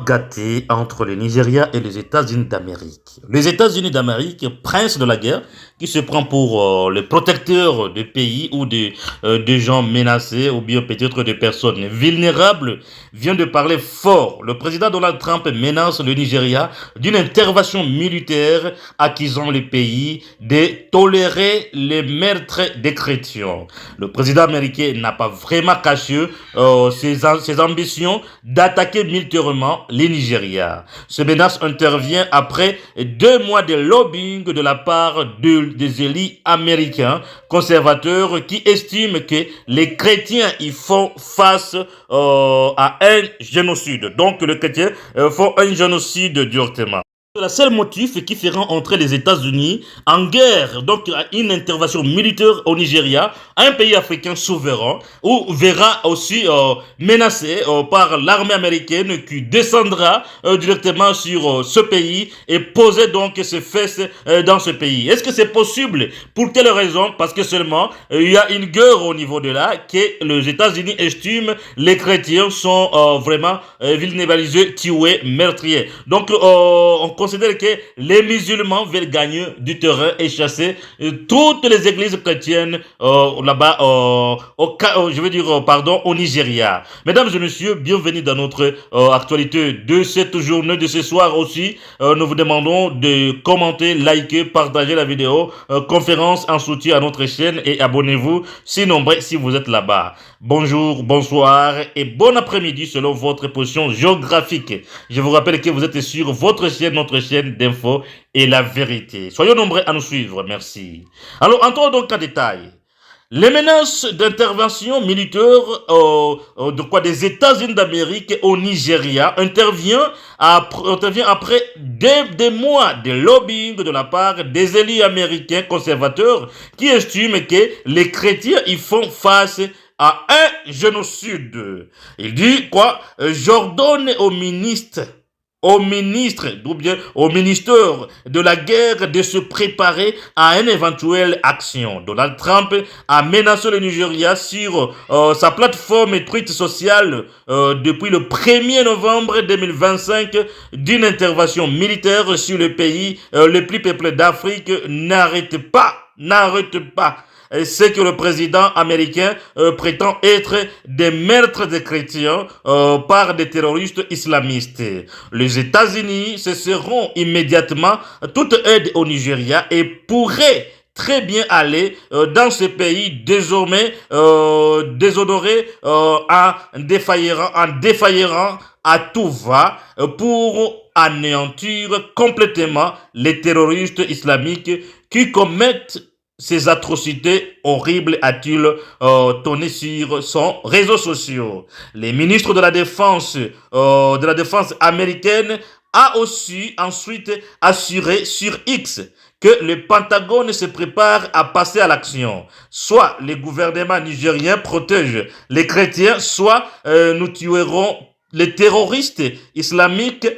Gâté entre le Nigeria et les États-Unis d'Amérique. Les États-Unis d'Amérique, prince de la guerre, qui se prend pour le protecteur des pays ou des gens menacés ou bien peut-être des personnes vulnérables, vient de parler fort. Le président Donald Trump menace le Nigeria d'une intervention militaire accusant le pays de tolérer les meurtres des chrétiens. Le président américain n'a pas vraiment caché ses ambitions d'attaquer militairement les Nigeria. Ce menace intervient après 2 mois de lobbying de la part des élites américains conservateurs qui estiment que les chrétiens y font face à un génocide. Donc les chrétiens font un génocide directement. C'est le seul motif qui fera entrer les États-Unis en guerre, donc une intervention militaire au Nigeria, un pays africain souverain, où verra aussi menacé par l'armée américaine qui descendra directement sur ce pays et poser donc ses fesses dans ce pays. Est-ce que c'est possible? Pour quelle raison? Parce que seulement il y a une guerre au niveau de là que les États-Unis estiment les chrétiens sont vraiment vulnérabilisés, tués, meurtriers. Donc on considère que les musulmans veulent gagner du terrain et chasser toutes les églises chrétiennes là-bas, je veux dire, pardon, au Nigeria. Mesdames et messieurs, bienvenue dans notre actualité de cette journée, de ce soir aussi. Nous vous demandons de commenter, liker, partager la vidéo, conférence en soutien à notre chaîne et abonnez-vous si nombreux si vous êtes là-bas. Bonjour, bonsoir et bon après-midi selon votre position géographique. Je vous rappelle que vous êtes sur votre chaîne, notre chaîne d'info et la vérité. Soyons nombreux à nous suivre, merci. Alors, entrons donc en détail. Les menaces d'intervention militaire des États-Unis d'Amérique au Nigeria intervient après des mois de lobbying de la part des élus américains conservateurs qui estiment que les chrétiens y font face à un génocide. Il dit quoi? J'ordonne au ministre ou bien au ministère de la guerre de se préparer à une éventuelle action. Donald Trump a menacé le Nigeria sur sa plateforme Twitter sociale depuis le 1er novembre 2025 d'une intervention militaire sur le pays le plus peuplé d'Afrique. N'arrête pas ce que le président américain prétend être des meurtres de chrétiens par des terroristes islamistes. Les États-Unis cesseront immédiatement toute aide au Nigeria et pourraient très bien aller dans ce pays désormais déshonoré en défaillant à tout va pour anéantir complètement les terroristes islamiques qui commettent ces atrocités horribles, a-t-il tonné sur son réseau social. Les ministres de la défense américaine a aussi ensuite assuré sur X que le Pentagone se prépare à passer à l'action. Soit les gouvernements nigériens protègent les chrétiens, soit nous tuerons les terroristes islamiques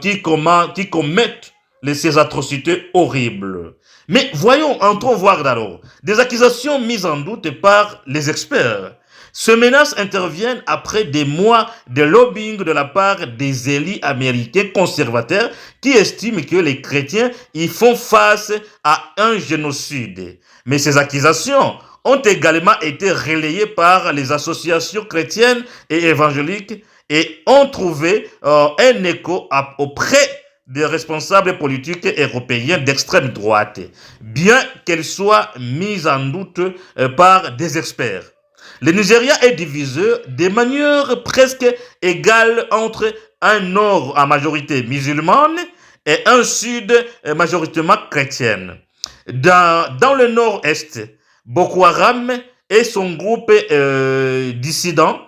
qui commettent ces atrocités horribles. Mais voyons, entrons voir d'abord des accusations mises en doute par les experts. Ces menaces interviennent après des mois de lobbying de la part des élites américains conservateurs qui estiment que les chrétiens y font face à un génocide. Mais ces accusations ont également été relayées par les associations chrétiennes et évangéliques et ont trouvé un écho auprès des responsables politiques européens d'extrême droite, bien qu'elles soient mises en doute par des experts. Le Nigeria est divisé de manière presque égale entre un nord à majorité musulmane et un sud majoritairement chrétienne. Dans le nord-est, Boko Haram et son groupe dissident,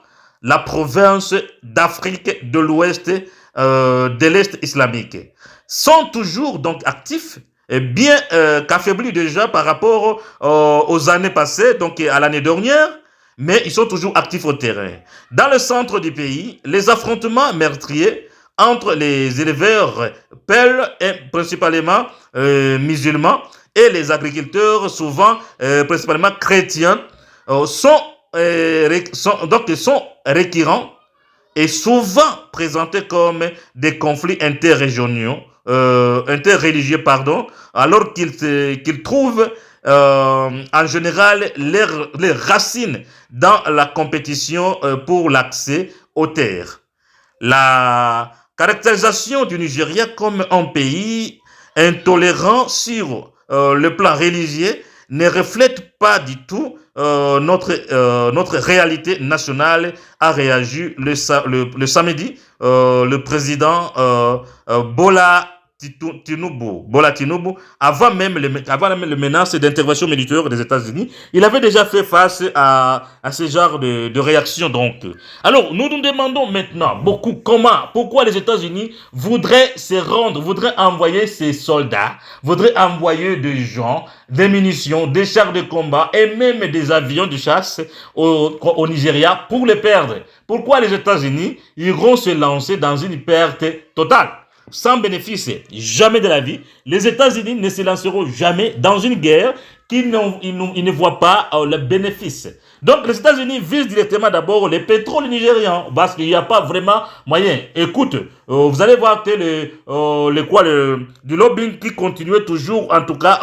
la province d'Afrique de l'Ouest, de l'Est islamique, sont toujours donc actifs, bien qu'affaiblis déjà par rapport aux années passées, donc à l'année dernière, mais ils sont toujours actifs au terrain. Dans le centre du pays, les affrontements meurtriers entre les éleveurs peuls, principalement musulmans, et les agriculteurs, souvent principalement chrétiens, sont récurrents est souvent présenté comme des conflits interreligieux, pardon, alors qu'ils trouvent en général les racines dans la compétition pour l'accès aux terres. La caractérisation du Nigeria comme un pays intolérant sur le plan religieux ne reflète pas du tout notre réalité nationale, a réagi le samedi le président Bola Tinubu, avant même les menaces d'intervention militaire des États-Unis, il avait déjà fait face à ce genre de réaction. Donc, alors, nous nous demandons maintenant beaucoup pourquoi les États-Unis voudraient se rendre, voudraient envoyer ces soldats, voudraient envoyer des gens, des munitions, des chars de combat et même des avions de chasse au Nigeria pour les perdre. Pourquoi les États-Unis iront se lancer dans une perte totale? Sans bénéfice, jamais de la vie, les États-Unis ne se lanceront jamais dans une guerre qu'ils ne voient pas le bénéfice. Donc les États-Unis visent directement d'abord les pétroles nigérians parce qu'il n'y a pas vraiment moyen. Écoute, vous allez voir que du lobbying qui continue toujours, en tout cas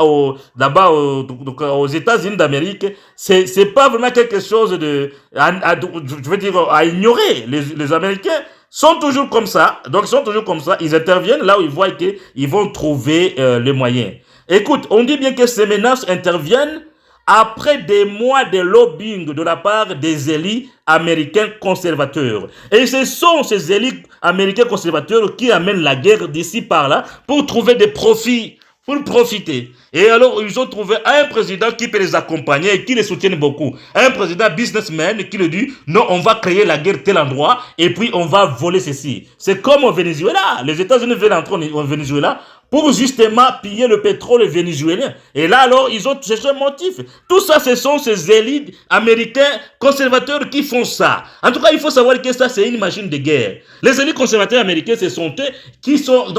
là-bas aux États-Unis d'Amérique, c'est pas vraiment quelque chose je veux dire, à ignorer. Les Américains sont toujours comme ça, donc ils sont toujours comme ça, ils interviennent là où ils voient qu'ils vont trouver les moyens. Écoute, on dit bien que ces menaces interviennent après des mois de lobbying de la part des élites américains conservateurs. Et ce sont ces élites américains conservateurs qui amènent la guerre d'ici par là pour trouver des profits, pour profiter. Et alors, ils ont trouvé un président qui peut les accompagner et qui les soutient beaucoup. Un président businessman qui le dit, non, on va créer la guerre tel endroit et puis on va voler ceci. C'est comme au Venezuela. Les États-Unis veulent entrer au Venezuela pour justement piller le pétrole vénézuélien. Et là, alors, ils ont cherché un motif. Tout ça, ce sont ces élites américains conservateurs qui font ça. En tout cas, il faut savoir que ça, c'est une machine de guerre. Les élites conservateurs américains, ce sont eux qui sont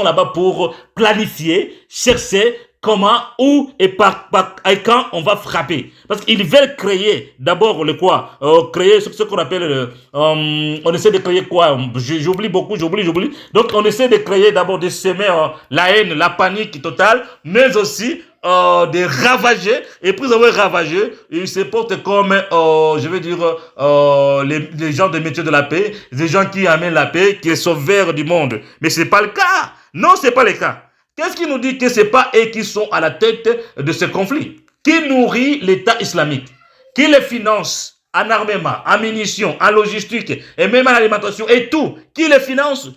là-bas pour planifier, chercher comment, où et et quand on va frapper. Parce qu'ils veulent créer d'abord créer ce qu'on appelle on essaie de créer quoi? J'oublie beaucoup. Donc on essaie de créer d'abord de semer la haine, la panique totale, mais aussi de ravager, et puis avoir ravagé, ils se portent comme, je veux dire, les gens des métiers de la paix, des gens qui amènent la paix, qui est sauveur du monde. Mais c'est pas le cas. Non, c'est pas le cas. Qu'est-ce qui nous dit que ce n'est pas eux qui sont à la tête de ce conflit? Qui nourrit l'État islamique? Qui les finance en armement, en munitions, en logistique et même en alimentation et tout? Qui les finance?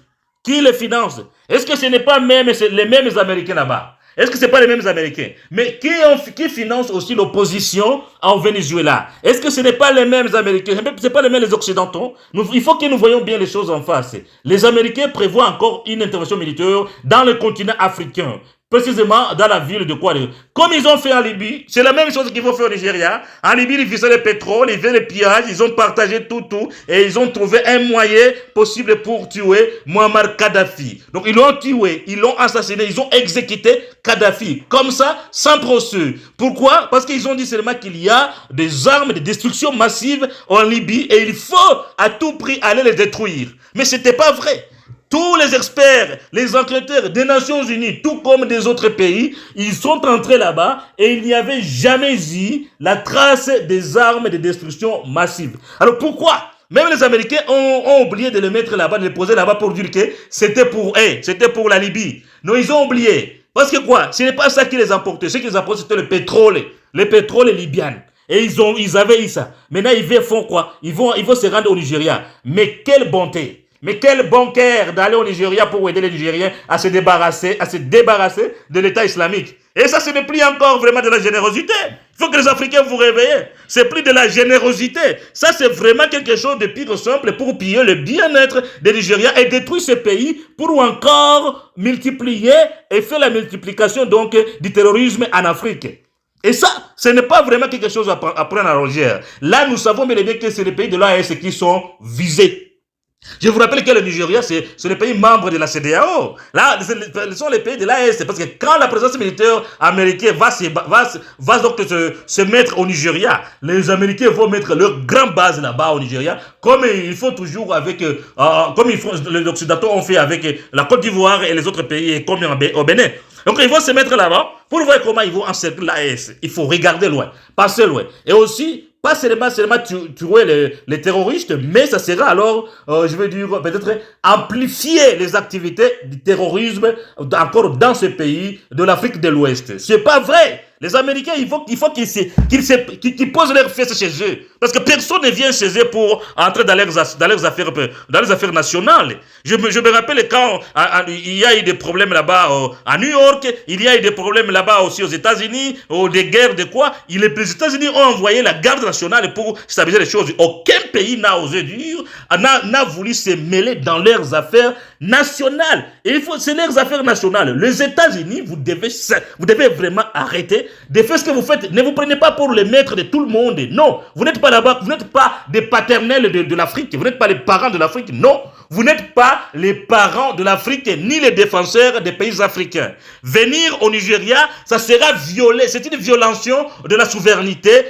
Qui les finance? Est-ce que ce n'est pas même les mêmes Américains là-bas? Est-ce que ce n'est pas les mêmes Américains? Mais qui finance aussi l'opposition au Venezuela? Est-ce que ce n'est pas les mêmes Américains? Ce n'est pas les mêmes les Occidentaux? Il faut que nous voyions bien les choses en face. Les Américains prévoient encore une intervention militaire dans le continent africain. Précisément dans la ville de quoi? Comme ils ont fait en Libye, c'est la même chose qu'ils vont faire au Nigeria. En Libye, ils visaient le pétrole, ils faisaient le pillage, ils ont partagé tout, et ils ont trouvé un moyen possible pour tuer Muammar Kadhafi. Donc ils l'ont tué, ils l'ont assassiné, ils ont exécuté Kadhafi. Comme ça, sans procès. Pourquoi? Parce qu'ils ont dit seulement qu'il y a des armes de destruction massive en Libye et il faut à tout prix aller les détruire. Mais c'était pas vrai. Tous les experts, les enquêteurs des Nations Unies, tout comme des autres pays, ils sont entrés là-bas et il n'y avait jamais eu la trace des armes de destruction massive. Alors pourquoi? Même les Américains ont oublié de le mettre là-bas, de le poser là-bas pour dire que c'était pour eux, c'était pour la Libye. Non, ils ont oublié. Parce que quoi? Ce n'est pas ça qui les emportait. Ce qui les emportait, c'était le pétrole libyen. Et ils avaient eu ça. Maintenant, ils font quoi? Ils vont se rendre au Nigeria. Mais quelle bonté! Mais quel bon cœur d'aller au Nigeria pour aider les Nigériens à se débarrasser de l'État islamique. Et ça, ce n'est plus encore vraiment de la générosité. Il faut que les Africains vous réveillent. C'est plus de la générosité. Ça, c'est vraiment quelque chose de pire simple pour piller le bien-être des Nigériens et détruire ce pays pour encore multiplier et faire la multiplication donc du terrorisme en Afrique. Et ça, ce n'est pas vraiment quelque chose à prendre à la légère. Là, nous savons bien que c'est les pays de l'AES qui sont visés. Je vous rappelle que le Nigeria, c'est le pays membre de la CEDEAO. Là, ce sont les pays de l'AES. Parce que quand la présence militaire américaine va donc se mettre au Nigeria, les Américains vont mettre leur grande base là-bas au Nigeria, comme ils font toujours avec, comme les Occidentaux ont fait avec la Côte d'Ivoire et les autres pays, et comme au Bénin. Donc ils vont se mettre là-bas pour voir comment ils vont encercler l'AES. Il faut regarder loin, passer loin. Et aussi, pas seulement tuer les terroristes, mais ça sera alors, je veux dire, peut-être amplifier les activités du terrorisme encore dans ce pays de l'Afrique de l'Ouest. C'est pas vrai. Les Américains, il faut qu'ils posent leurs fesses chez eux. Parce que personne ne vient chez eux pour entrer dans leurs affaires nationales. Je me rappelle quand il y a eu des problèmes là-bas à New York, il y a eu des problèmes là-bas aussi aux États-Unis, des guerres de quoi. Les États-Unis ont envoyé la garde nationale pour stabiliser les choses. Aucun pays n'a osé dire, n'a voulu se mêler dans leurs affaires nationales. Et c'est leurs affaires nationales. Les États-Unis, vous devez vraiment arrêter de faire ce que vous faites. Ne vous prenez pas pour les maîtres de tout le monde. Non, vous n'êtes pas là-bas, vous n'êtes pas des paternels de l'Afrique, vous n'êtes pas les parents de l'Afrique. Non, vous n'êtes pas les parents de l'Afrique ni les défenseurs des pays africains. Venir au Nigeria, ça sera violer, c'est une violation de la souveraineté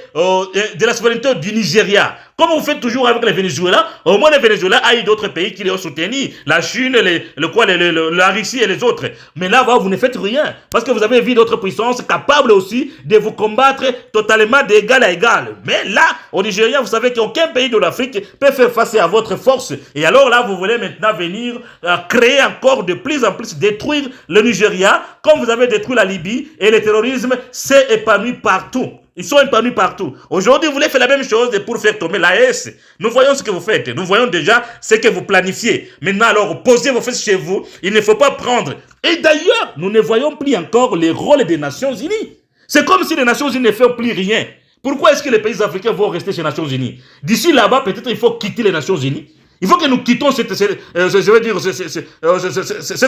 du Nigeria. Comme vous faites toujours avec les Vénézuéliens, au moins les Vénézuéliens a eu d'autres pays qui les ont soutenus, la Chine, la Russie et les autres. Mais là, vous ne faites rien, parce que vous avez vu d'autres puissances capables aussi de vous combattre totalement d'égal à égal. Mais là, au Nigeria, vous savez qu'aucun pays de l'Afrique peut faire face à votre force. Et alors là, vous voulez maintenant venir créer encore de plus en plus, détruire le Nigeria, comme vous avez détruit la Libye, et le terrorisme s'est épanoui partout. Ils sont épanouis partout. Aujourd'hui, vous voulez faire la même chose pour faire tomber l'AES. Nous voyons ce que vous faites. Nous voyons déjà ce que vous planifiez. Maintenant, alors, posez vos fesses chez vous. Il ne faut pas prendre. Et d'ailleurs, nous ne voyons plus encore les rôles des Nations Unies. C'est comme si les Nations Unies ne font plus rien. Pourquoi est-ce que les pays africains vont rester chez les Nations Unies? D'ici là-bas, peut-être il faut quitter les Nations Unies. Il faut que nous quittions cette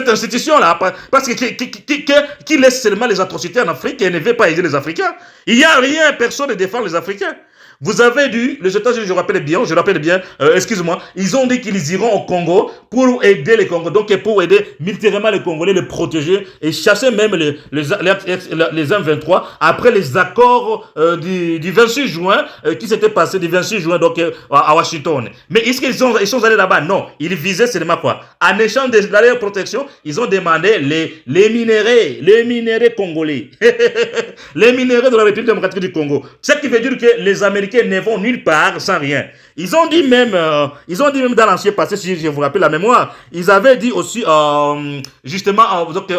institution-là, parce qui laisse seulement les atrocités en Afrique et ne veut pas aider les Africains. Il n'y a rien, personne ne défend les Africains. Vous avez dit, les États-Unis, je rappelle bien, excuse-moi, ils ont dit qu'ils iront au Congo pour aider les Congolais, donc pour aider militairement les Congolais, les protéger et chasser même les M23 après les accords du 26 juin qui s'était passé du 26 juin donc à Washington. Mais est-ce qu'ils sont allés là-bas? Non, ils visaient seulement quoi? En échange de leur protection, ils ont demandé les minéraux congolais, les minéraux de la République démocratique du Congo. Ce qui veut dire que les Américains ne vont nulle part sans rien. Ils ont dit même dans l'ancien passé, si je vous rappelle la mémoire, ils avaient dit aussi justement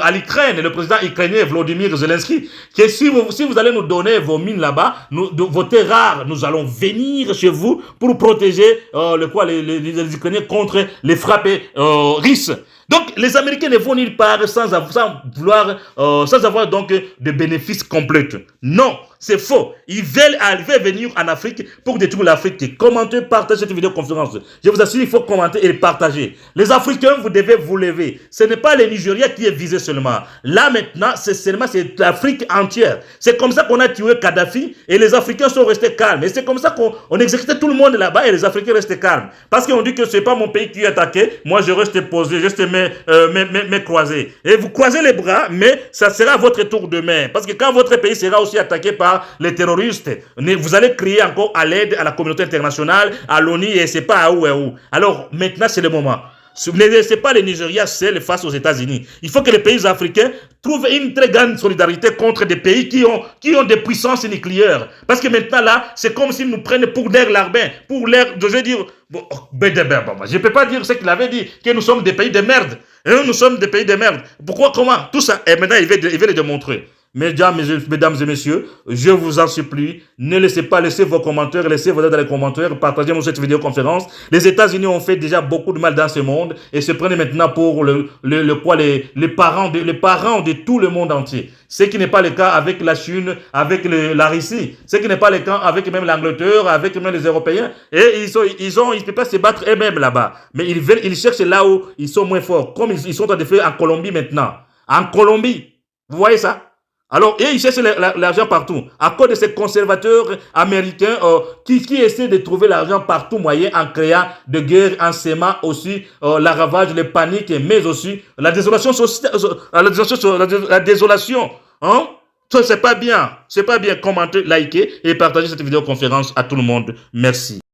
à l'Ukraine, le président ukrainien Volodymyr Zelensky, que si vous allez nous donner vos mines là-bas, vos terres rares, nous allons venir chez vous pour protéger les Ukrainiens contre les frappes russes. Donc, les Américains ne vont nulle part sans avoir donc de bénéfices complets. Non, c'est faux. Ils veulent venir en Afrique pour détruire l'Afrique. Commentez, partagez cette vidéoconférence. Je vous assure, il faut commenter et partager. Les Africains, vous devez vous lever. Ce n'est pas le Nigeria qui est visé seulement. Là, maintenant, c'est l'Afrique entière. C'est comme ça qu'on a tué Kadhafi et les Africains sont restés calmes. Et c'est comme ça qu'on exécutait tout le monde là-bas et les Africains restaient calmes. Parce qu'on dit que ce n'est pas mon pays qui est attaqué. Moi, je reste posé, je reste mes croisés. Et vous croisez les bras, mais ça sera votre tour demain. Parce que quand votre pays sera aussi attaqué par les terroristes, vous allez crier encore à l'aide à la communauté internationale, à l'ONU, et c'est pas à où et où. Alors, maintenant, c'est le moment. Ne laissez pas le Nigeria seul face aux États-Unis. Il faut que les pays africains trouvent une très grande solidarité contre des pays qui ont des puissances nucléaires. Parce que maintenant, là, c'est comme s'ils nous prennent pour l'air larbin, pour l'air, je veux dire, je ne peux pas dire ce qu'il avait dit, que nous sommes des pays de merde. Nous sommes des pays de merde. Pourquoi, comment? Tout ça. Et maintenant, il veut le démontrer. Mesdames et messieurs, je vous en supplie, ne laissez pas laisser vos commentaires, laissez vos aide dans les commentaires, partagez-moi cette vidéoconférence. Les États-Unis ont fait déjà beaucoup de mal dans ce monde et se prennent maintenant pour les parents de tout le monde entier. Ce qui n'est pas le cas avec la Chine, avec la Russie, ce qui n'est pas le cas avec même l'Angleterre, avec même les Européens. Et ils ne peuvent pas se battre eux-mêmes là-bas. Mais ils cherchent là où ils sont moins forts, comme ils sont en train de faire en Colombie maintenant. En Colombie, vous voyez ça? Alors, et ils cherchent l'argent partout. À cause de ces conservateurs américains qui essaient de trouver l'argent partout moyen en créant de guerres, en sémant aussi la ravage, les paniques, mais aussi la désolation sociale, la désolation. Hein? Ça, c'est pas bien. C'est pas bien. Commentez, likez et partagez cette vidéoconférence à tout le monde. Merci.